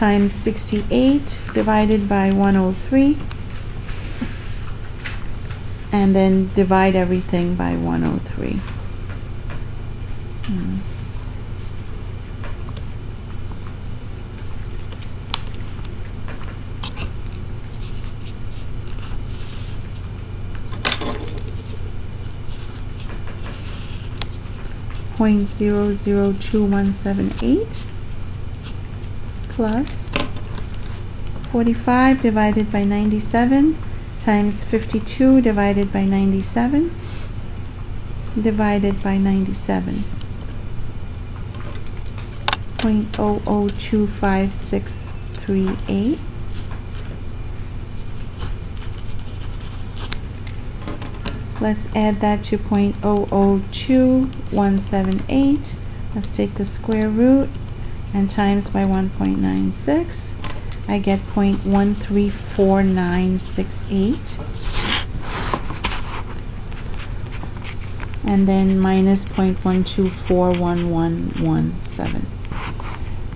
times 68 divided by 103, and then divide everything by 103. 0.002178 plus 45 divided by 97 times 52 divided by 97 divided by 97. 0.002568. Let's add that to 0.002178. Let's take the square root and times by 1.96. I get 0.134968. And then minus 0.124117.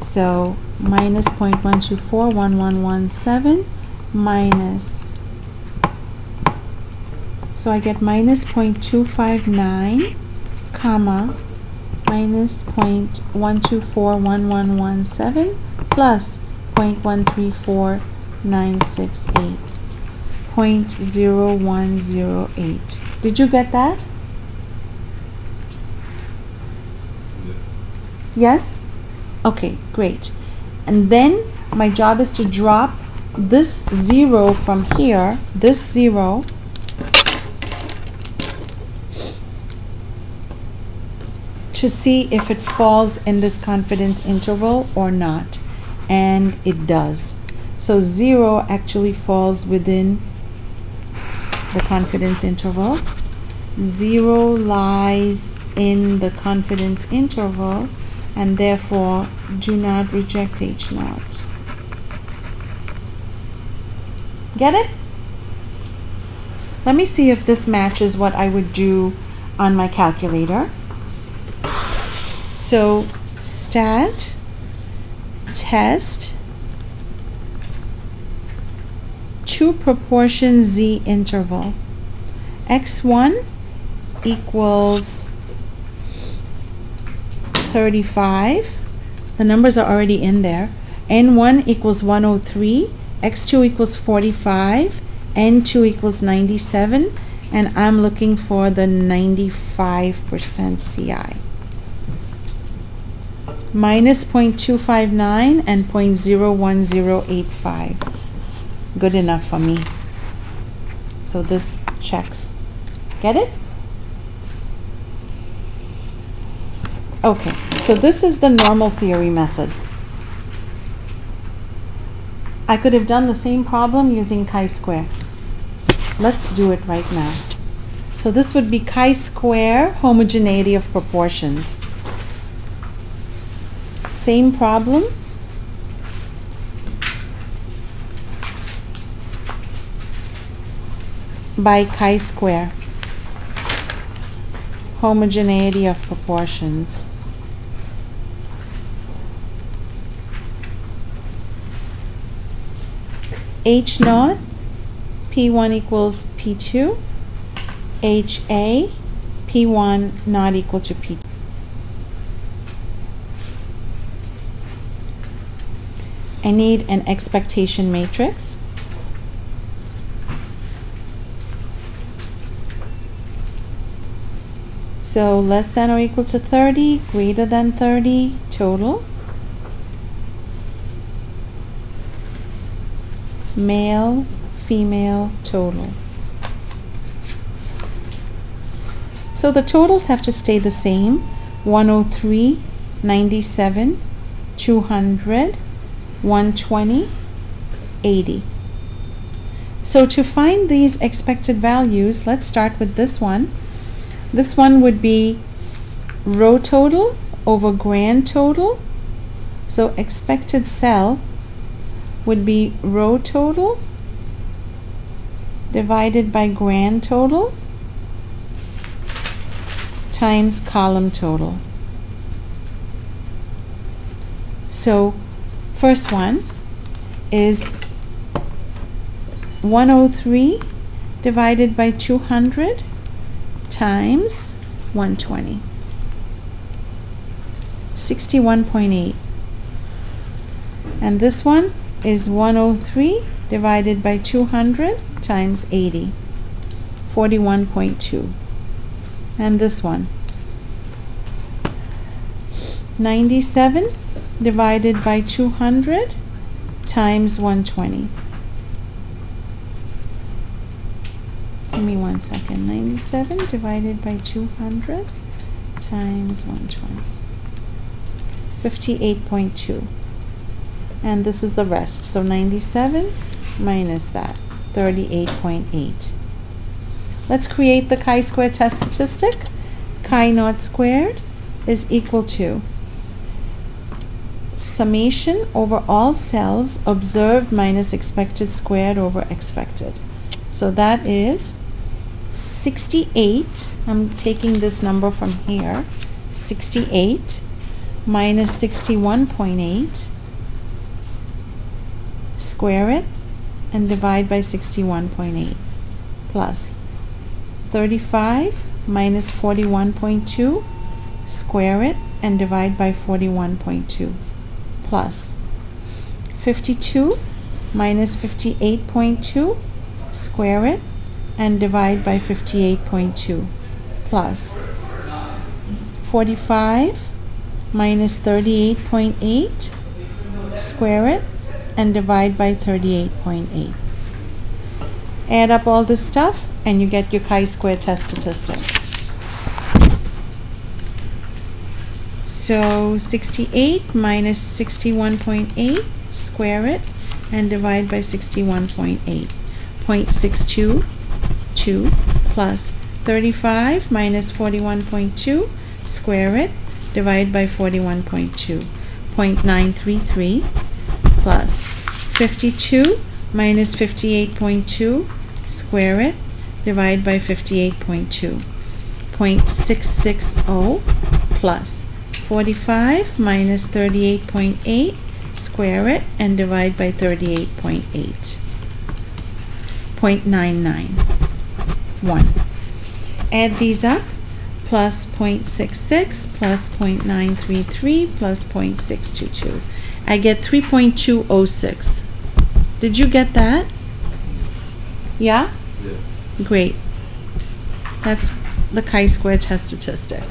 So minus 0.124117 minus, so I get minus 0.259 comma minus 0.1241117 plus 0.134968, 0.0108. Did you get that? Yes? Okay, great. And then my job is to drop this 0 from here, this 0, to see if it falls in this confidence interval or not. And it does. So 0 actually falls within the confidence interval. 0 lies in the confidence interval, and therefore do not reject H0. Get it? Let me see if this matches what I would do on my calculator. So stat test to proportion Z interval. X1 equals 35. The numbers are already in there. N1 equals 103. X2 equals 45. N2 equals 97. And I'm looking for the 95% CI. Minus 0.259 and 0.01085. Good enough for me. So this checks. Get it? Okay, so this is the normal theory method. I could have done the same problem using chi-square. Let's do it right now. So this would be chi-square homogeneity of proportions. Same problem. By chi-square. Homogeneity of proportions. H0, P1 equals P2. HA, P1 not equal to P2. I need an expectation matrix. So less than or equal to 30, greater than 30, total. Male, female, total. So the totals have to stay the same. 103, 97, 200, 120, 80. So to find these expected values, let's start with this one. This one would be row total over grand total. So expected cell would be row total divided by grand total times column total. So first one, is 103 divided by 200 times 120. 61.8. And this one is 103 divided by 200 times 80. 41.2. And this one, 97 divided by 200 times 120. Give me 1 second. 97 divided by 200 times 120. 58.2. And this is the rest. So 97 minus that, 38.8. Let's create the chi-square test statistic. Chi naught squared is equal to summation over all cells observed minus expected squared over expected. So that is 68. I'm taking this number from here. 68 minus 61.8. Square it and divide by 61.8 plus 35 minus 41.2. Square it and divide by 41.2 plus 52 minus 58.2. Square it and divide by 58.2 plus 45 minus 38.8. Square it and divide by 38.8. Add up all this stuff and you get your chi-square test statistic. So 68 minus 61.8, square it and divide by 61.8. 0.622 plus 35 minus 41.2, square it, divide by 41.2. 0.933 plus 52 minus 58.2, square it, divide by 58.2. 0.660 plus 45 minus 38.8, square it and divide by 38.8. 0.991. Add these up. Plus 0.66 plus 0.933 plus 0.622. I get 3.206. Did you get that? Yeah? Yeah. Great. That's the chi-square test statistic.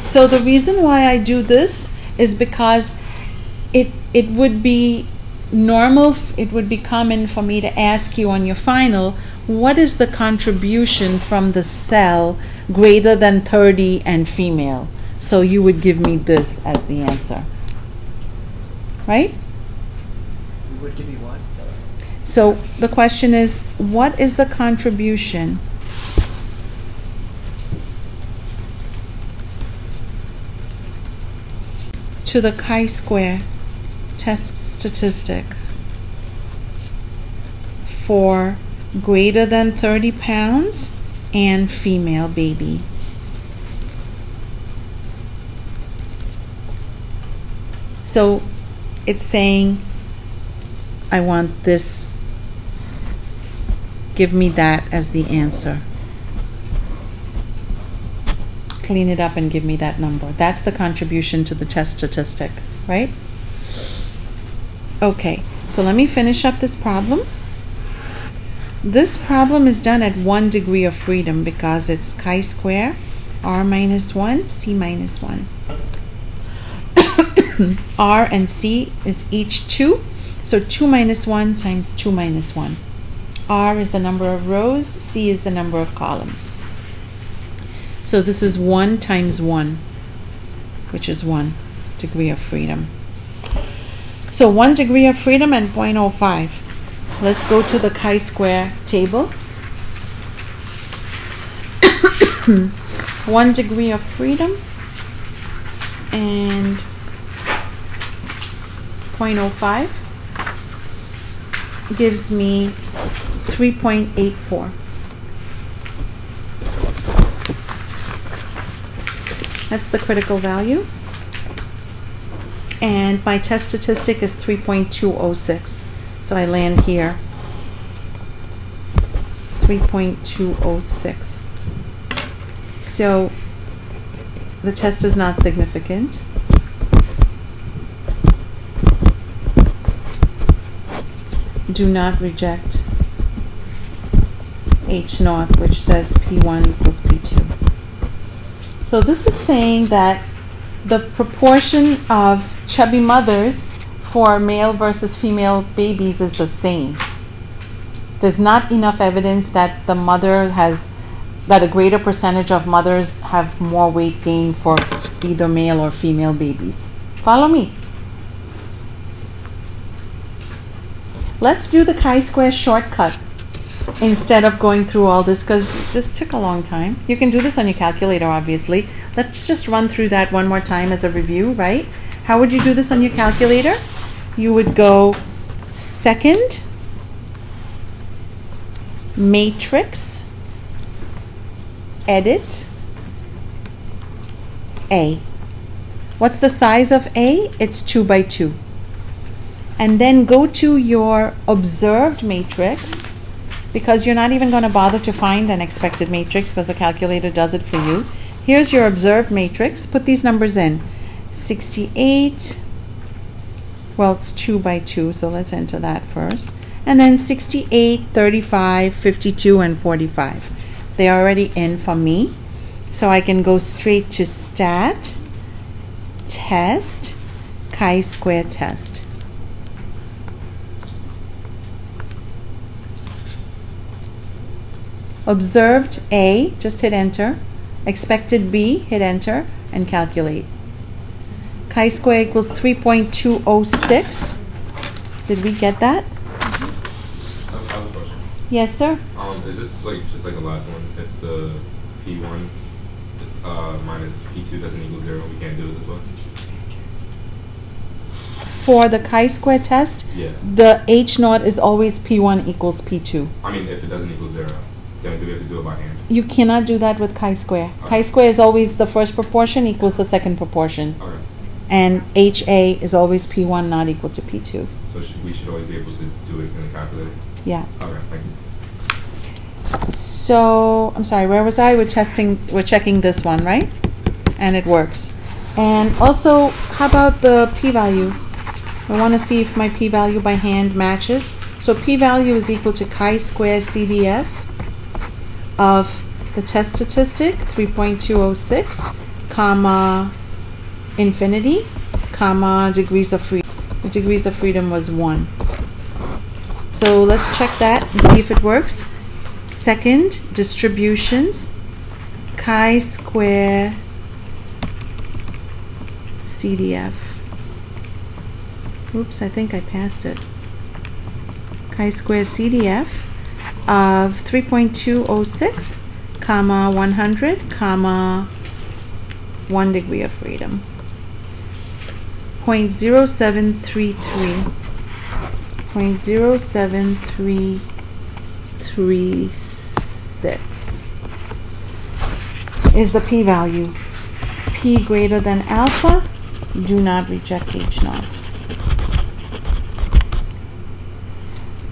So the reason why I do this is because it would be normal, it would be common for me to ask you on your final, what is the contribution from the cell greater than 30 and female? So you would give me this as the answer. Right? You would give me what? So the question is, what is the contribution to the chi-square test statistic for greater than 30 pounds and female baby? So it's saying, I want this, give me that as the answer. Clean it up and give me that number. That's the contribution to the test statistic, right? Okay, so let me finish up this problem. This problem is done at 1 degree of freedom because it's chi-square, r minus 1, c minus 1. R and c is each 2, so 2 minus 1 times 2 minus 1. R is the number of rows, c is the number of columns. So this is 1 times 1, which is 1 degree of freedom. So 1 degree of freedom and 0.05. Let's go to the chi-square table. 1 degree of freedom and 0.05 gives me 3.84. That's the critical value. And my test statistic is 3.206. So I land here. 3.206. So the test is not significant. Do not reject H naught, which says P1 equals P2. So this is saying that the proportion of chubby mothers for male versus female babies is the same. There's not enough evidence that that a greater percentage of mothers have more weight gain for either male or female babies. Follow me. Let's do the chi-square shortcut instead of going through all this, because this took a long time. You can do this on your calculator, obviously. Let's just run through that one more time as a review, right? How would you do this on your calculator? You would go second matrix, edit A. What's the size of A? It's 2 by 2. And then go to your observed matrix, because you're not even going to bother to find an expected matrix because the calculator does it for you. Here's your observed matrix. Put these numbers in. 68, well, it's 2 by 2, so let's enter that first. And then 68, 35, 52, and 45. They're already in for me. So I can go straight to stat, test, chi-square test. Observed A, just hit enter. Expected B, hit enter, and calculate. Chi-square equals 3.206. Did we get that? I have a question. Yes, sir. Is this just like the last one? If the P1 minus P2 doesn't equal 0, we can't do it this way? For the chi-square test, Yeah. the H naught is always P1 equals P2. I mean, if it doesn't equal 0, then do we have to do it by hand? You cannot do that with chi-square. Okay. Chi-square is always the first proportion equals the second proportion. Okay. And HA is always P1 not equal to P2. So we should always be able to do it in the calculator? Yeah. Okay, thank you. So, I'm sorry, where was I? We're checking this one, right? And it works. And also, how about the p-value? I want to see if my p-value by hand matches. So p-value is equal to chi-square CDF of the test statistic, 3.206, comma, infinity, comma, degrees of freedom. The degrees of freedom was 1. So let's check that and see if it works. Second, distributions, chi-square CDF. Oops, I think I passed it. Chi-square CDF of 3.206, comma, 100, comma, 1 degree of freedom. 0.0733. 0.07336 is the p-value. P greater than alpha, do not reject H naught.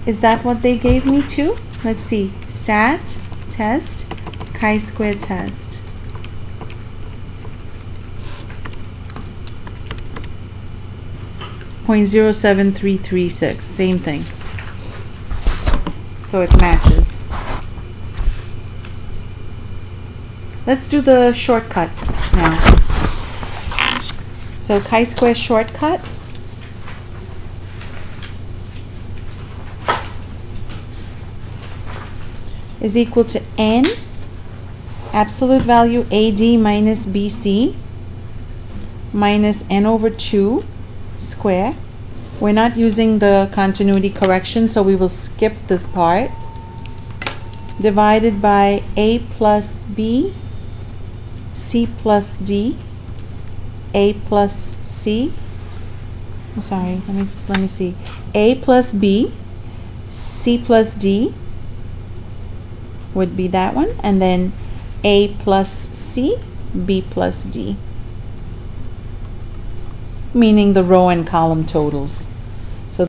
Is that what they gave me too? Let's see. Stat, test, chi-square test. .07336, same thing. So it matches. Let's do the shortcut now. So chi-square shortcut is equal to n, absolute value AD minus BC, minus n over 2 square. We're not using the continuity correction, so we will skip this part. Divided by A plus B, C plus D, A plus C. I'm sorry, let me see. A plus B, C plus D would be that one, and then A plus C, B plus D, meaning the row and column totals.